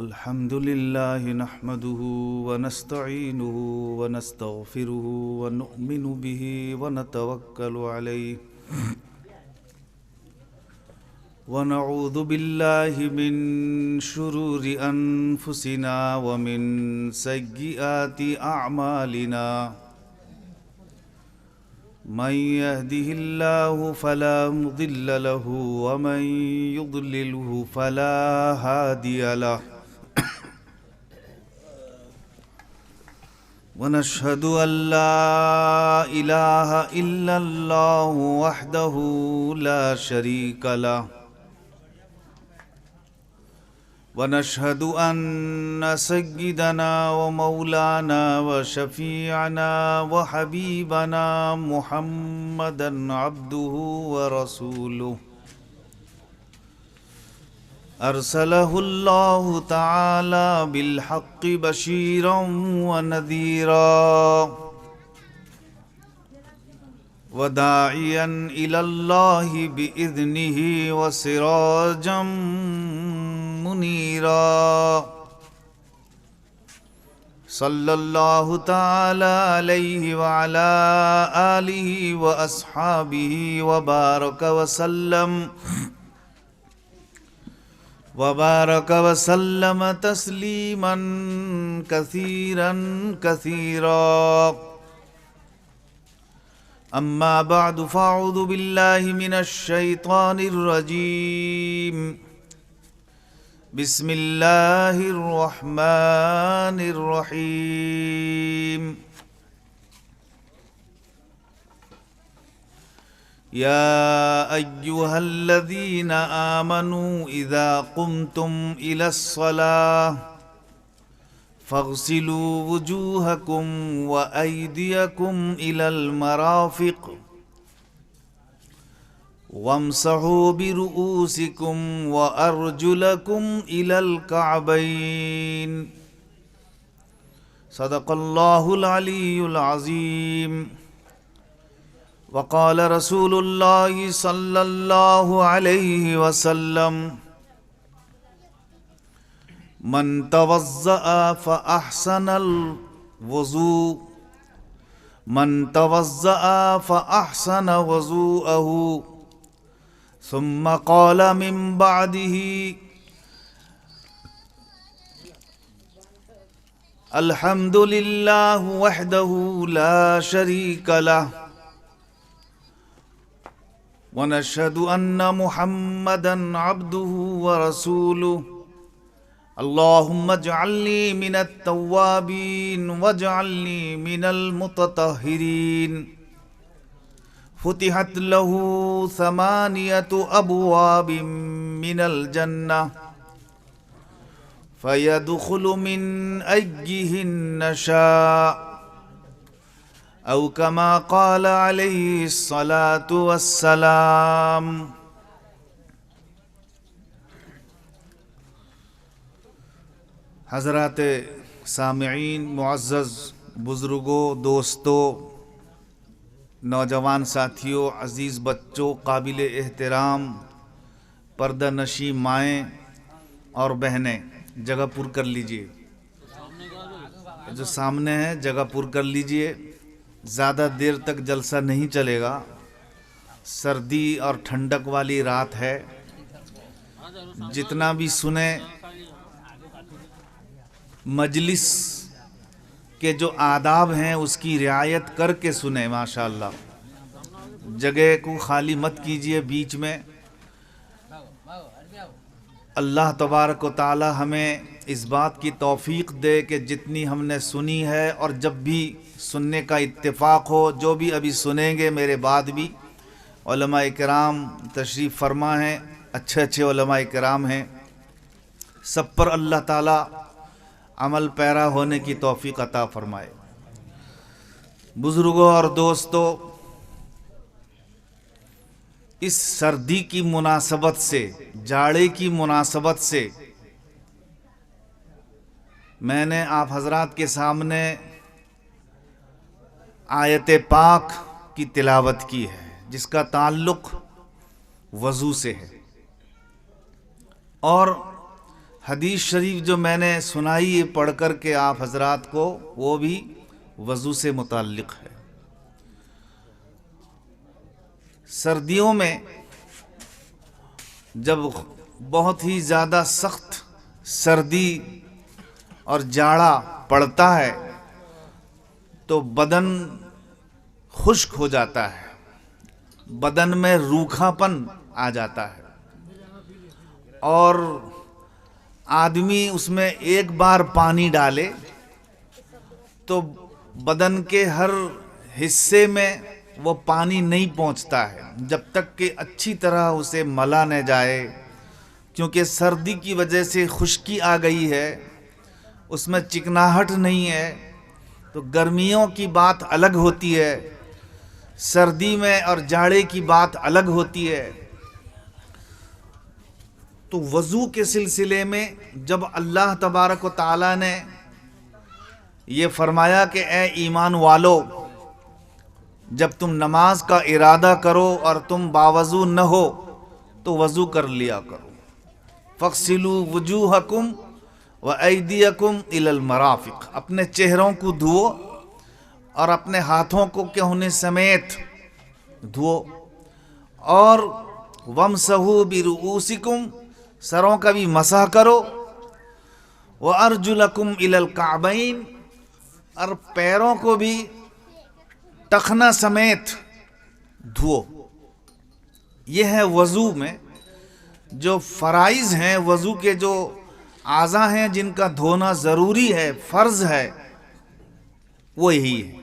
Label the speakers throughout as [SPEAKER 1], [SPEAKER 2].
[SPEAKER 1] الحمد لله نحمده ونستعينه ونستغفره ونؤمن به ونتوكل عليه ونعوذ بالله من شرور أنفسنا ومن سيئات أعمالنا من يهده الله فلا مضل له ومن يضلله فلا هادي له ونشهد أن لا إله إلا الله وحده لا شريك له ونشهد أن سيدنا ومولانا وشفيعنا وحبيبنا محمدا عبده ورسوله أرسله الله تعالى بالحق بشيرا ونذيرا وداعيا إلى الله بإذنه وسراجا منيرا صلى الله تعالى عليه وعلى آله وأصحابه وبارك وسلم تسليما كثيرا كثيرا أما بعد فأعوذ بالله من الشيطان الرجيم بسم الله الرحمن الرحيم يا أيها الذين آمنوا إذا قمتم إلى الصلاة فاغسلوا وجوهكم وأيديكم إلى المرافق وامسحوا برؤوسكم وأرجلكم إلى الكعبين صدق الله العلي العظيم وقال رسول الله صلى الله عليه وسلم من توضأ فأحسن وضوءه ثم قال من بعده الحمد لله وحده لا شريك له ونشهد أن محمدا عبده ورسوله اللهم اجعلني من التوابين واجعلني من المتطهرين فتحت له 8 أبواب من الجنة فيدخل من أيهن شاء أو كما قال عليه الصلاة والسلام حضرات سامعین، معزز بزرگوں، دوستوں، نوجوان ساتھیوں، عزیز بچوں، قابل احترام پردہ نشی مائیں اور بہنیں، جگہ پر کر لیجئے، جو سامنے ہے جگہ پر کر لیجئے، زیادہ دیر تک جلسہ نہیں چلے گا، سردی اور ٹھنڈک والی رات ہے، جتنا بھی سنیں مجلس کے جو آداب ہیں اس کی رعایت کر کے سنیں، ماشاءاللہ، جگہ کو خالی مت کیجئے بیچ میں۔ اللہ تبارک و تعالی ہمیں اس بات کی توفیق دے کہ جتنی ہم نے سنی ہے اور جب بھی سننے کا اتفاق ہو، جو بھی ابھی سنیں گے میرے بعد بھی علماء کرام تشریف فرما ہیں، اچھے اچھے علماء کرام ہیں، سب پر اللہ تعالی عمل پیرا ہونے کی توفیق عطا فرمائے۔ بزرگوں اور دوستوں، اس سردی کی مناسبت سے، جاڑے کی مناسبت سے میں نے آپ حضرات کے سامنے آیت پاک کی تلاوت کی ہے جس کا تعلق وضو سے ہے، اور حدیث شریف جو میں نے سنائی ہے پڑھ کر کے آپ حضرات کو، وہ بھی وضو سے متعلق ہے۔ سردیوں میں جب بہت ہی زیادہ سخت سردی اور جاڑا پڑتا ہے تو بدن خشک ہو جاتا ہے، بدن میں روکھا پن آ جاتا ہے، اور آدمی اس میں ایک بار پانی ڈالے تو بدن کے ہر حصے میں وہ پانی نہیں پہنچتا ہے جب تک کہ اچھی طرح اسے ملا نہ جائے، کیونکہ سردی کی وجہ سے خشکی آ گئی ہے، اس میں چکناہٹ نہیں ہے۔ تو گرمیوں کی بات الگ ہوتی ہے، سردی میں اور جاڑے کی بات الگ ہوتی ہے۔ تو وضو کے سلسلے میں جب اللہ تبارک و تعالیٰ نے یہ فرمایا کہ اے ایمان والو، جب تم نماز کا ارادہ کرو اور تم باوضو نہ ہو تو وضو کر لیا کرو، فاغسلوا وجوہکم وایدیکم الی المرافق، اپنے چہروں کو دھو اور اپنے ہاتھوں کو کہونے سمیت دھو، اور وامسحوا برؤوسکم، سروں کا بھی مسح کرو، وارجلکم الی الکعبین، اور پیروں کو بھی ٹخنا سمیت دھو۔ یہ ہے وضو میں جو فرائض ہیں، وضو کے جو اعضاء ہیں جن کا دھونا ضروری ہے، فرض ہے، وہ یہی ہے۔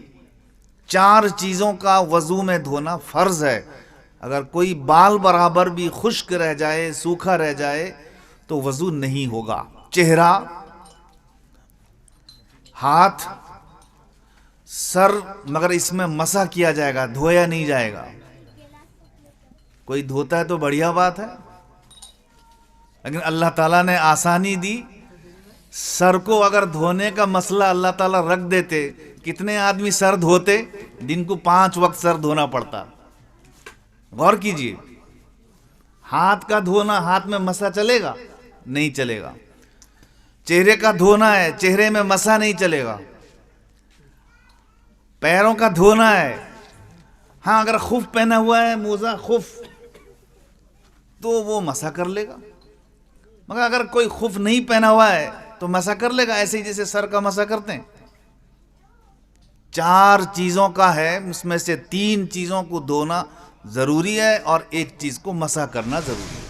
[SPEAKER 1] 4 چیزوں کا وضو میں دھونا فرض ہے۔ اگر کوئی بال برابر بھی خشک رہ جائے، سوکھا رہ جائے تو وضو نہیں ہوگا۔ چہرہ، ہاتھ، سر، مگر اس میں مسح کیا جائے گا، دھویا نہیں جائے گا۔ کوئی دھوتا ہے تو بڑھیا بات ہے، لیکن اللہ تعالیٰ نے آسانی دی۔ سر کو اگر دھونے کا مسئلہ اللہ تعالیٰ رکھ دیتے، کتنے آدمی سر دھوتے؟ دن کو 5 وقت سر دھونا پڑتا۔ غور کیجئے، ہاتھ کا دھونا، ہاتھ میں مسح چلے گا؟ نہیں چلے گا۔ چہرے کا دھونا ہے، چہرے میں مسح نہیں چلے گا۔ پیروں کا دھونا ہے، ہاں اگر خف پہنا ہوا ہے، موزہ خف، تو وہ مسح کر لے گا، مگر اگر کوئی خف نہیں پہنا ہوا ہے تو مسح کر لے گا، ایسے ہی جیسے سر کا مسح کرتے ہیں۔ 4 چیزوں کا ہے، اس میں سے 3 چیزوں کو دھونا ضروری ہے اور 1 چیز کو مسح کرنا ضروری ہے۔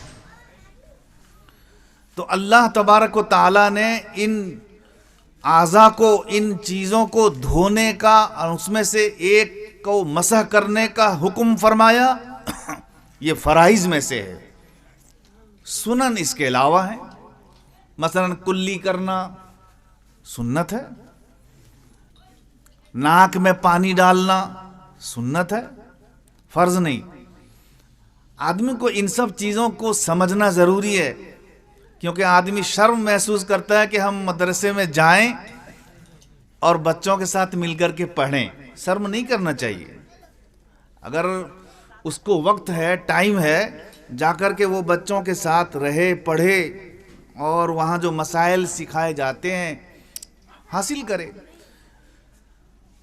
[SPEAKER 1] تو اللہ تبارک و تعالیٰ نے ان اعضاء کو، ان چیزوں کو دھونے کا اور اس میں سے ایک کو مسح کرنے کا حکم فرمایا۔ یہ فرائض میں سے ہے۔ سنن اس کے علاوہ ہیں، مثلا کلی کرنا سنت ہے، ناک میں پانی ڈالنا سنت ہے، فرض نہیں۔ آدمی کو ان سب چیزوں کو سمجھنا ضروری ہے، کیونکہ آدمی شرم محسوس کرتا ہے کہ ہم مدرسے میں جائیں اور بچوں کے ساتھ مل کر کے پڑھیں۔ شرم نہیں کرنا چاہیے۔ اگر اس کو وقت ہے، ٹائم ہے، جا کر کے وہ بچوں کے ساتھ رہے، پڑھے، اور وہاں جو مسائل سکھائے جاتے ہیں حاصل کرے۔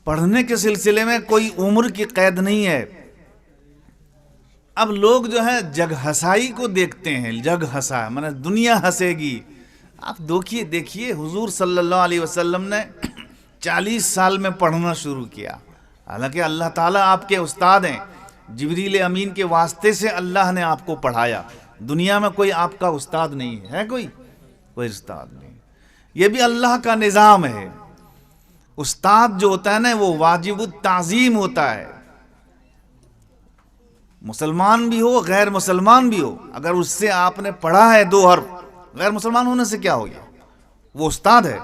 [SPEAKER 1] پڑھنے کے سلسلے میں کوئی عمر کی قید نہیں ہے۔ اب لوگ جو ہے جگ ہسائی کو دیکھتے ہیں، جگ ہسا مطلب دنیا ہنسے گی۔ آپ دیکھیے حضور صلی اللہ علیہ وسلم نے 40 سال میں پڑھنا شروع کیا، حالانکہ اللہ تعالیٰ آپ کے استاد ہیں، جبریل امین کے واسطے سے اللہ نے آپ کو پڑھایا۔ دنیا میں کوئی آپ کا استاد نہیں ہے، کوئی استاد نہیں۔ یہ بھی اللہ کا نظام ہے۔ استاد جو ہوتا ہے نا، وہ واجب التعظیم ہوتا ہے، مسلمان بھی ہو، غیر مسلمان بھی ہو۔ اگر اس سے آپ نے پڑھا ہے 2 حرف، غیر مسلمان ہونے سے کیا ہو گیا؟ وہ استاد ہے،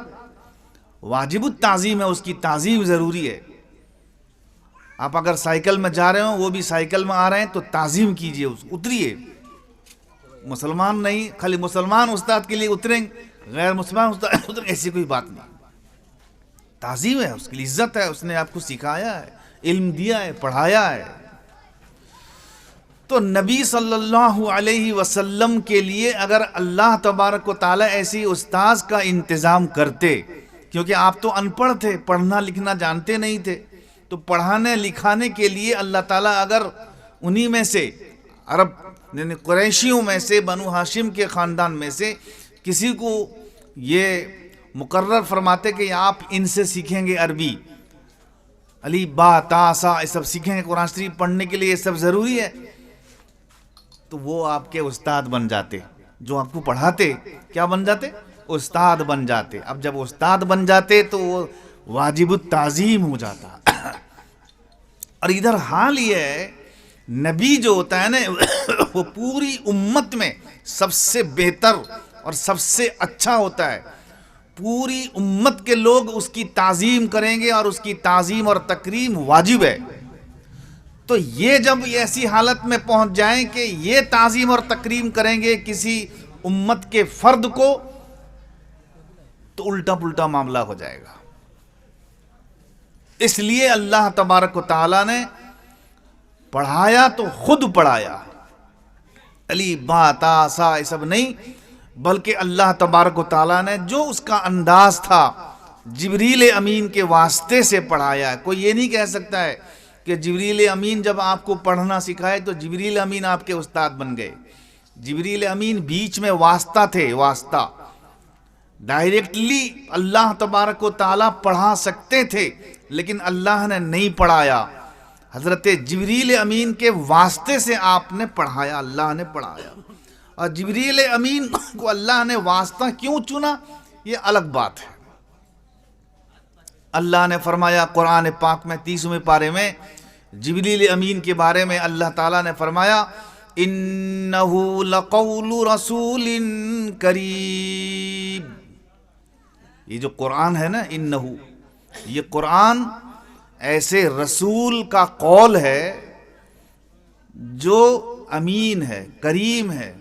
[SPEAKER 1] واجب التعظیم ہے، اس کی تعظیم ضروری ہے۔ آپ اگر سائیکل میں جا رہے ہوں، وہ بھی سائیکل میں آ رہے ہیں تو تعظیم کیجئے، اتریے۔ مسلمان نہیں، خالی مسلمان استاد کے لیے اتریں، غیر مسلمان استاد اتریں، ایسی کوئی بات نہیں۔ تعظیم ہے، اس کے لیے عزت ہے، اس نے آپ کو سکھایا ہے، علم دیا ہے، پڑھایا ہے۔ تو نبی صلی اللہ علیہ وسلم کے لیے اگر اللہ تبارک و تعالیٰ ایسی استاذ کا انتظام کرتے، کیونکہ آپ تو ان پڑھ تھے، پڑھنا لکھنا جانتے نہیں تھے، تو پڑھانے لکھانے کے لیے اللہ تعالیٰ اگر انہی میں سے عرب یعنی قریشیوں میں سے بنو ہاشم کے خاندان میں سے کسی کو یہ مقرر فرماتے کہ آپ ان سے سیکھیں گے عربی، علی با تا سا یہ سب سیکھیں گے، قرآن شریف پڑھنے کے لیے یہ سب ضروری ہے، تو وہ آپ کے استاد بن جاتے، جو آپ کو پڑھاتے کیا بن جاتے؟ استاد بن جاتے۔ اب جب استاد بن جاتے تو وہ واجب التعظیم ہو جاتا۔ اور ادھر حال یہ ہے، نبی جو ہوتا ہے نا وہ پوری امت میں سب سے بہتر اور سب سے اچھا ہوتا ہے، پوری امت کے لوگ اس کی تعظیم کریں گے اور اس کی تعظیم اور تکریم واجب ہے۔ تو یہ جب ایسی حالت میں پہنچ جائیں کہ یہ تعظیم اور تکریم کریں گے کسی امت کے فرد کو، تو الٹا پلٹا معاملہ ہو جائے گا۔ اس لیے اللہ تبارک و تعالیٰ نے پڑھایا تو خود پڑھایا، علی با تا سا یہ سب نہیں، بلکہ اللہ تبارک و تعالیٰ نے جو اس کا انداز تھا جبریل امین کے واسطے سے پڑھایا۔ کوئی یہ نہیں کہہ سکتا ہے کہ جبریل امین جب آپ کو پڑھنا سکھائے تو جبریل امین آپ کے استاد بن گئے۔ جبریل امین بیچ میں واسطہ تھے، واسطہ، ڈائریکٹلی اللہ تبارک و تعالیٰ پڑھا سکتے تھے لیکن اللہ نے نہیں پڑھایا، حضرت جبریل امین کے واسطے سے آپ نے پڑھایا، اللہ نے پڑھایا۔ اور جبریل امین کو اللہ نے واسطہ کیوں چنا یہ الگ بات ہے۔ اللہ نے فرمایا قرآن پاک میں 30ویں پارے میں جبریل امین کے بارے میں اللہ تعالیٰ نے فرمایا اِنَّهُ لَقَوْلُ رَسُولٍ کریم۔ یہ جو قرآن ہے نا انہو، یہ قرآن ایسے رسول کا قول ہے جو امین ہے، کریم ہے۔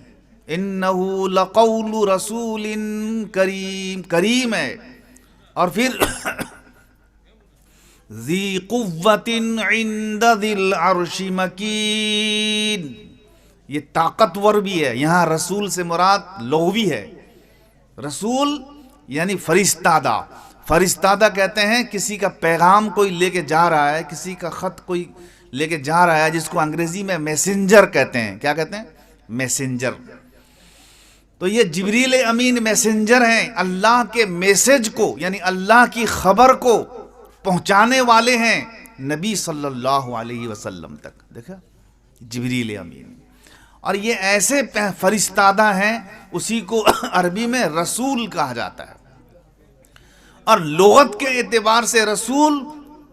[SPEAKER 1] انہو لقول رسول کریم، کریم ہے۔ اور پھر ذی قوت عند ذی العرش مکین، یہ طاقتور بھی ہے۔ یہاں رسول سے مراد لغوی ہے، رسول یعنی فرستادہ۔ فرستادہ کہتے ہیں کسی کا پیغام کوئی لے کے جا رہا ہے، کسی کا خط کوئی لے کے جا رہا ہے، جس کو انگریزی میں میسنجر کہتے ہیں۔ کیا کہتے ہیں؟ میسنجر۔ تو یہ جبریل امین میسنجر ہیں، اللہ کے میسج کو یعنی اللہ کی خبر کو پہنچانے والے ہیں نبی صلی اللہ علیہ وسلم تک۔ دیکھا جبریل امین، اور یہ ایسے فرستادہ ہیں، اسی کو عربی میں رسول کہا جاتا ہے۔ اور لغت کے اعتبار سے رسول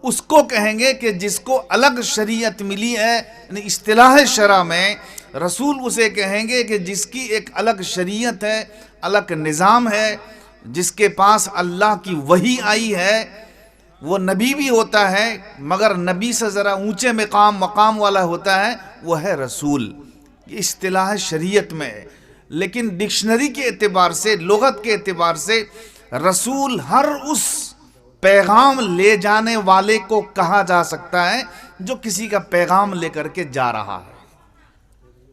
[SPEAKER 1] اس کو کہیں گے کہ جس کو الگ شریعت ملی ہے، یعنی اصطلاح شرع میں رسول اسے کہیں گے کہ جس کی ایک الگ شریعت ہے، الگ نظام ہے، جس کے پاس اللہ کی وحی آئی ہے۔ وہ نبی بھی ہوتا ہے مگر نبی سے ذرا اونچے مقام والا ہوتا ہے، وہ ہے رسول۔ یہ اصطلاح شریعت میں ہے، لیکن ڈکشنری کے اعتبار سے، لغت کے اعتبار سے رسول ہر اس پیغام لے جانے والے کو کہا جا سکتا ہے جو کسی کا پیغام لے کر کے جا رہا ہے۔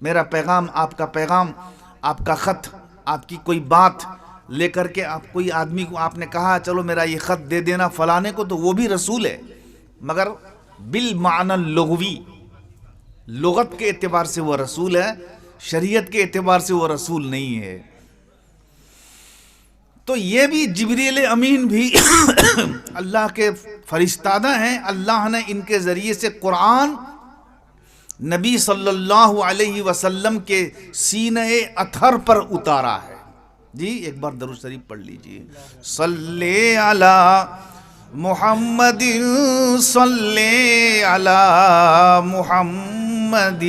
[SPEAKER 1] میرا پیغام، آپ کا پیغام، آپ کا خط، آپ کی کوئی بات لے کر کے آپ کوئی آدمی کو آپ نے کہا چلو میرا یہ خط دے دینا فلانے کو، تو وہ بھی رسول ہے، مگر بالمعنی اللغوی، لغت کے اعتبار سے وہ رسول ہے، شریعت کے اعتبار سے وہ رسول نہیں ہے۔ تو یہ بھی جبریل امین بھی اللہ کے فرستادہ ہیں، اللہ نے ان کے ذریعے سے قرآن نبی صلی اللہ علیہ وسلم کے سینہ اطہر پر اتارا ہے۔ جی ایک بار درود شریف پڑھ لیجئے، صلی علی محمد صلی علی محمد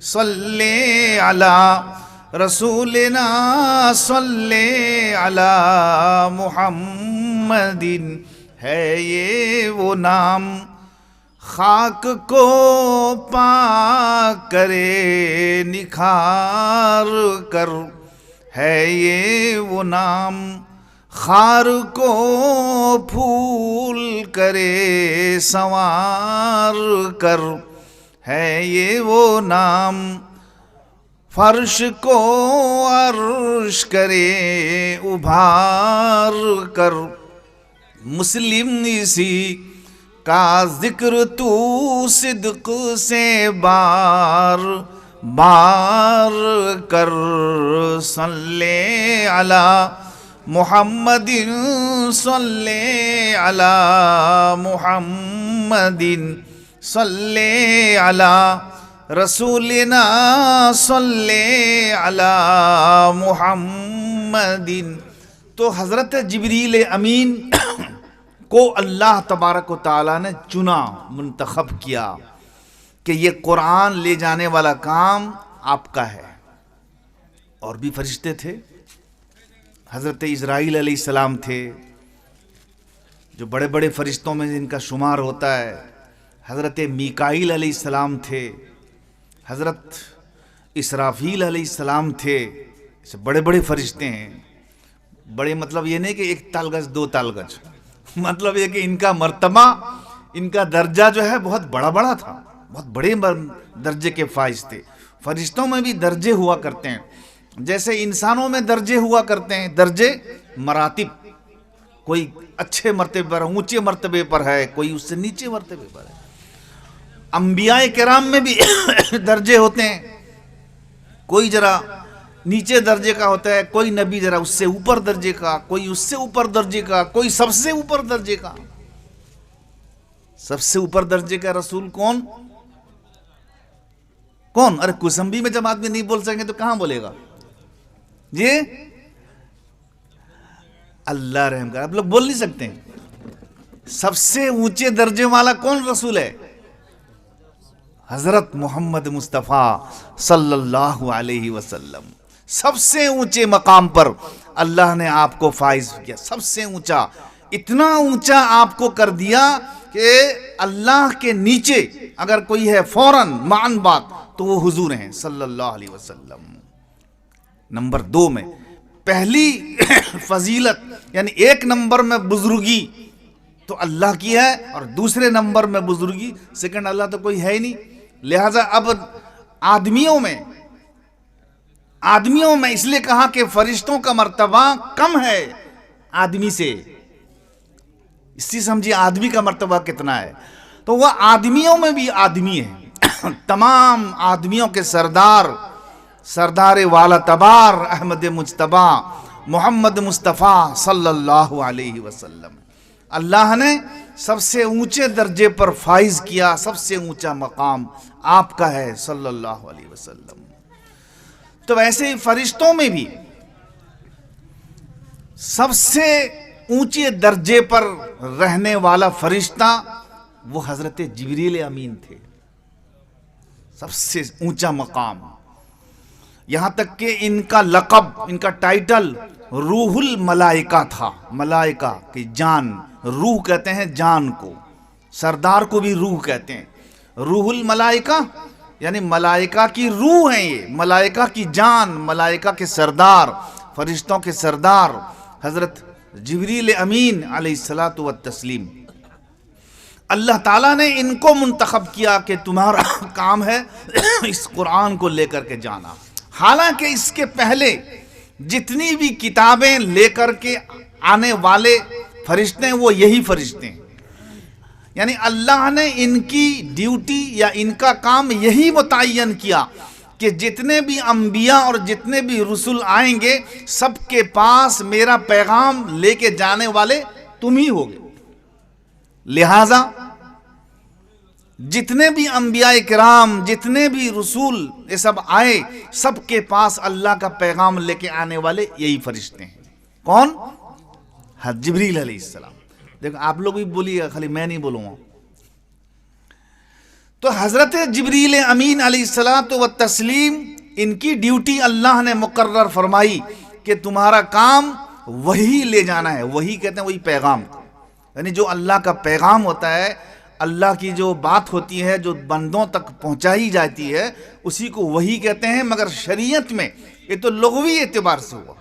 [SPEAKER 1] صلی علی رسولنا صلی علی محمد، ہے یہ وہ نام خاک کو پاک کرے نکھار کر، ہے یہ وہ نام خار کو پھول کرے سنوار کر، ہے یہ وہ نام، فرش کو عرش کرے ابھار کر، مسلم اسی کا ذکر تو صدق سے بار بار کر، صلی علی محمد صلی علی محمد صلی علی رسولنا صلی علی محمد۔ تو حضرت جبریل امین کو اللہ تبارک و تعالیٰ نے چنا، منتخب کیا کہ یہ قرآن لے جانے والا کام آپ کا ہے۔ اور بھی فرشتے تھے، حضرت اسرائیل علیہ السلام تھے جو بڑے بڑے فرشتوں میں جن کا شمار ہوتا ہے، حضرت میکائیل علیہ السلام تھے، حضرت اسرافیل علیہ السلام تھے، اسے بڑے بڑے فرشتے ہیں۔ بڑے مطلب یہ نہیں کہ ایک تال گز دو تال گز، مطلب یہ کہ ان کا مرتبہ، ان کا درجہ جو ہے بہت بڑا بڑا تھا، بہت بڑے درجے کے فائز تھے۔ فرشتوں میں بھی درجے ہوا کرتے ہیں، جیسے انسانوں میں درجے ہوا کرتے ہیں، درجے مراتب، کوئی اچھے مرتبے پر، اونچے مرتبے پر ہے، کوئی اس سے نیچے مرتبے پر ہے۔ انبیاء کرام میں بھی درجے ہوتے ہیں، کوئی ذرا نیچے درجے کا ہوتا ہے، کوئی نبی ذرا اس سے اوپر درجے کا، کوئی اس سے اوپر درجے کا، کوئی سب سے اوپر درجے کا۔ سب سے اوپر درجے کا رسول کون؟ ارے کوسمبی میں جب آدمی نہیں بول سکیں تو کہاں بولے گا جی؟ اللہ رحم کر، آپ لوگ بول نہیں سکتے ہیں۔ سب سے اونچے درجے والا کون رسول ہے؟ حضرت محمد مصطفیٰ صلی اللہ علیہ وسلم۔ سب سے اونچے مقام پر اللہ نے آپ کو فائز کیا، سب سے اونچا، اتنا اونچا آپ کو کر دیا کہ اللہ کے نیچے اگر کوئی ہے فوراً معن بات تو وہ حضور ہیں صلی اللہ علیہ وسلم۔ نمبر 2 میں پہلی فضیلت یعنی ایک نمبر میں بزرگی تو اللہ کی ہے، اور دوسرے نمبر میں بزرگی، سیکنڈ اللہ تو کوئی ہے ہی نہیں۔ لہذا اب آدمیوں میں اس لیے کہا کہ فرشتوں کا مرتبہ کم ہے آدمی سے، اس سے سمجھیے آدمی کا مرتبہ کتنا ہے۔ تو وہ آدمیوں میں بھی آدمی ہے، تمام آدمیوں کے سردار والا تبار احمد مجتبی محمد مصطفیٰ صلی اللہ علیہ وسلم، اللہ نے سب سے اونچے درجے پر فائز کیا، سب سے اونچا مقام آپ کا ہے صلی اللہ علیہ وسلم۔ تو ویسے ہی فرشتوں میں بھی سب سے اونچے درجے پر رہنے والا فرشتہ وہ حضرت جبریل امین تھے، سب سے اونچا مقام، یہاں تک کہ ان کا لقب، ان کا ٹائٹل روح الملائکہ تھا، ملائکہ کی جان، روح کہتے ہیں جان کو، سردار کو بھی روح کہتے ہیں، روح الملائکہ یعنی ملائکہ کی روح ہیں، یہ ملائکہ کی جان، ملائکہ کے سردار، فرشتوں کے سردار حضرت جبریل امین علیہ الصلاۃ والتسلیم۔ اللہ تعالیٰ نے ان کو منتخب کیا کہ تمہارا کام ہے اس قرآن کو لے کر کے جانا۔ حالانکہ اس کے پہلے جتنی بھی کتابیں لے کر کے آنے والے فرشتے ہیں وہ یہی فرشتے ہیں، یعنی اللہ نے ان کی ڈیوٹی یا ان کا کام یہی متعین کیا کہ جتنے بھی انبیاء اور جتنے بھی رسول آئیں گے سب کے پاس میرا پیغام لے کے جانے والے تم ہی ہوگے۔ لہذا جتنے بھی انبیاء کرام، جتنے بھی رسول یہ سب آئے، سب کے پاس اللہ کا پیغام لے کے آنے والے یہی فرشتے ہیں۔ کون؟ جبریل علیہ السلام۔ دیکھو آپ لوگ بھی بولیے گا، خالی میں نہیں بولوں گا۔ تو حضرت جبریل امین علیہ الصلاۃ والتسلیم، ان کی ڈیوٹی اللہ نے مقرر فرمائی کہ تمہارا کام وہی لے جانا ہے، وہی کہتے ہیں وہی پیغام، یعنی جو اللہ کا پیغام ہوتا ہے، اللہ کی جو بات ہوتی ہے جو بندوں تک پہنچائی جاتی ہے اسی کو وہی کہتے ہیں۔ مگر شریعت میں یہ تو لغوی اعتبار سے ہوا،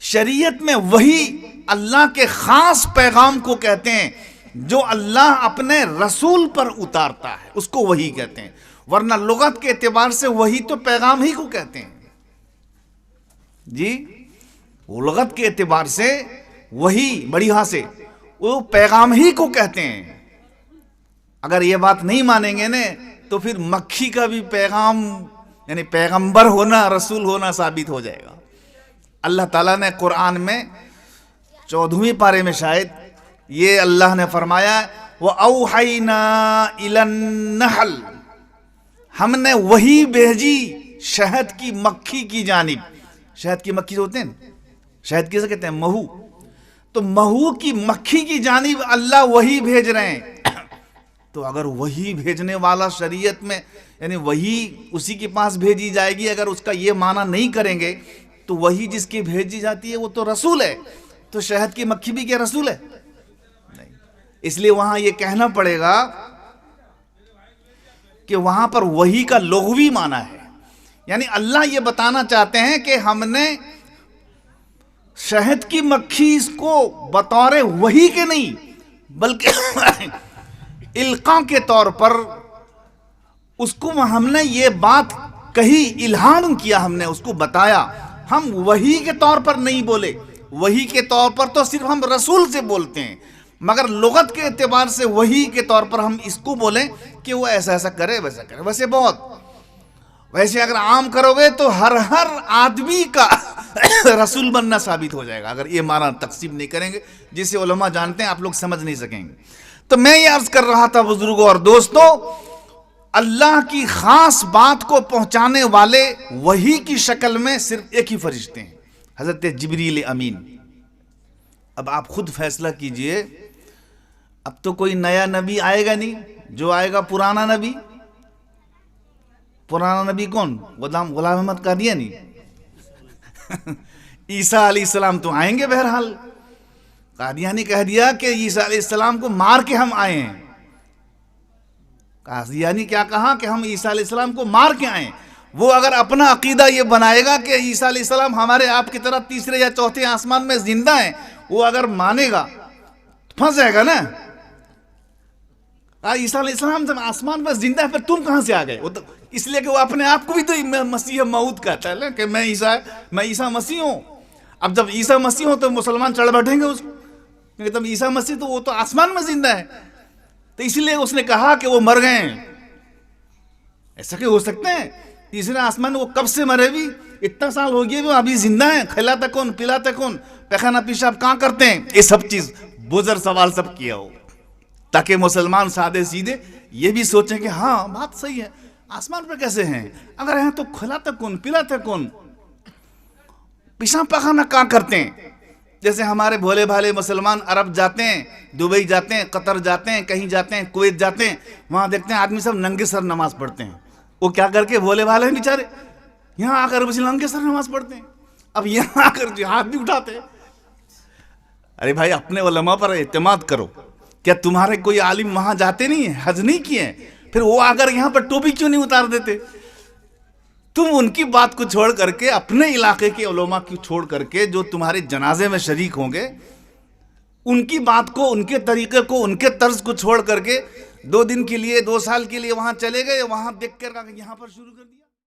[SPEAKER 1] شریعت میں وہی اللہ کے خاص پیغام کو کہتے ہیں جو اللہ اپنے رسول پر اتارتا ہے اس کو وحی کہتے ہیں، ورنہ لغت کے اعتبار سے وحی تو پیغام ہی کو کہتے ہیں جی، وہ لغت کے اعتبار سے وحی بڑی ہاں سے وہ پیغام ہی کو کہتے ہیں۔ اگر یہ بات نہیں مانیں گے نا تو پھر مکھی کا بھی پیغام یعنی پیغمبر ہونا رسول ہونا ثابت ہو جائے گا۔ اللہ تعالیٰ نے قرآن میں 14ویں پارے میں شاید یہ اللہ نے فرمایا وَأَوْحَيْنَا إِلَى النَّحْلِ، ہم نے وہی بھیجی شہد کی مکھی کی جانب۔ شہد کی مکھی جو ہوتے ہیں، شہد کیسے کہتے ہیں؟ مہو۔ تو مہو کی مکھی کی جانب اللہ وہی بھیج رہے ہیں۔ تو اگر وہی بھیجنے والا شریعت میں یعنی وہی اسی کے پاس بھیجی جائے گی، اگر اس کا یہ معنی نہیں کریں گے تو وہی جس کی بھیجی جاتی ہے وہ تو رسول ہے، تو شہد کی مکھی بھی کیا رسول ہے؟ نہیں۔ اس لیے وہاں یہ کہنا پڑے گا کہ وہاں پر وحی کا لغوی معنی ہے، یعنی اللہ یہ بتانا چاہتے ہیں کہ ہم نے شہد کی مکھی اس کو بطور وحی کے نہیں بلکہ القاء کے طور پر اس کو ہم نے یہ بات کہی، الہام کیا، ہم نے اس کو بتایا۔ ہم وحی کے طور پر نہیں بولے، وحی کے طور پر تو صرف ہم رسول سے بولتے ہیں، مگر لغت کے اعتبار سے وحی کے طور پر ہم اس کو بولیں کہ وہ ایسا ایسا کرے ویسا کرے۔ ویسے اگر عام کرو گے تو ہر آدمی کا رسول بننا ثابت ہو جائے گا، اگر یہ معنی تقسیم نہیں کریں گے جسے علماء جانتے ہیں آپ لوگ سمجھ نہیں سکیں گے۔ تو میں یہ عرض کر رہا تھا بزرگوں اور دوستوں، اللہ کی خاص بات کو پہنچانے والے وحی کی شکل میں صرف ایک ہی فرشتے ہیں، حضرت جبریل امین۔ اب آپ خود فیصلہ کیجئے، اب تو کوئی نیا نبی آئے گا نہیں، جو آئے گا پرانا نبی۔ پرانا نبی کون؟ غلام احمد قادیانی۔ عیسیٰ علیہ السلام تو آئیں گے بہرحال۔ قادیانی کہہ دیا کہ عیسیٰ علیہ السلام کو مار کے ہم آئے ہیں۔ قادیانی کیا کہا کہ ہم عیسیٰ علیہ السلام کو مار کے آئے ہیں۔ وہ اگر اپنا عقیدہ یہ بنائے گا کہ عیسیٰ علیہ السلام ہمارے آپ کی طرح تیسرے یا چوتھے آسمان میں زندہ ہیں، وہ اگر مانے گا پھنس جائے گا نا۔ عیسیٰ علیہ السلام جب آسمان پر زندہ ہے پھر تم کہاں سے آ گئے؟ وہ تو اس لیے کہ وہ اپنے آپ کو بھی تو مسیح موعود کہتا ہے کہ میں عیسیٰ مسیح ہوں۔ اب جب عیسیٰ مسیح ہوں تو مسلمان چڑھ بیٹھیں گے اس کو، کیونکہ تب عیسیٰ مسیح تو وہ تو آسمان میں زندہ ہے، تو اس لیے اس نے کہا کہ وہ مر گئے ہیں۔ ایسا کہ ہو سکتا ہے تیسرے آسمان وہ کب سے مرے بھی؟ اتنا سال ہو گیا وہ ابھی زندہ ہیں، کھلاتا کون پلاتا کون، پیخانہ پیشاب کہاں کرتے ہیں؟ یہ سب چیز بزر سوال سب کیا ہو تاکہ مسلمان سادے سیدھے یہ بھی سوچیں کہ ہاں بات صحیح ہے، آسمان پہ کیسے ہیں؟ اگر ہیں تو کھلاتا کون پلاتا کون، پیشاب پخانہ کہاں کرتے ہیں؟ جیسے ہمارے بھولے بھالے مسلمان عرب جاتے ہیں، دبئی جاتے ہیں، قطر جاتے ہیں، کہیں جاتے ہیں، کویت جاتے ہیں، وہاں دیکھتے ہیں آدمی سب ننگے سر نماز پڑھتے ہیں۔ وہ کیا کر کے بھولے بھالے ہیں بیچارے، یہاں آ کر ننگے سر نماز پڑھتے ہیں، اب یہاں آ کر ہاتھ بھی اٹھاتے ہیں۔ ارے بھائی اپنے علماء پر اعتماد کرو، کیا تمہارے کوئی عالم وہاں جاتے نہیں ہیں، حج نہیں کیے ہیں؟ پھر وہ اگر یہاں پر ٹوپی کیوں نہیں اتار دیتے؟ تم ان کی بات کو چھوڑ کر کے اپنے علاقے کے علماء کی چھوڑ کر کے جو تمہارے جنازے میں شریک ہوں گے ان کی بات کو، ان کے طریقے کو، ان کے طرز کو چھوڑ کر کے 2 دن کے لیے 2 سال کے لیے وہاں چلے گئے، وہاں دیکھ کر یہاں پر شروع کر دیا۔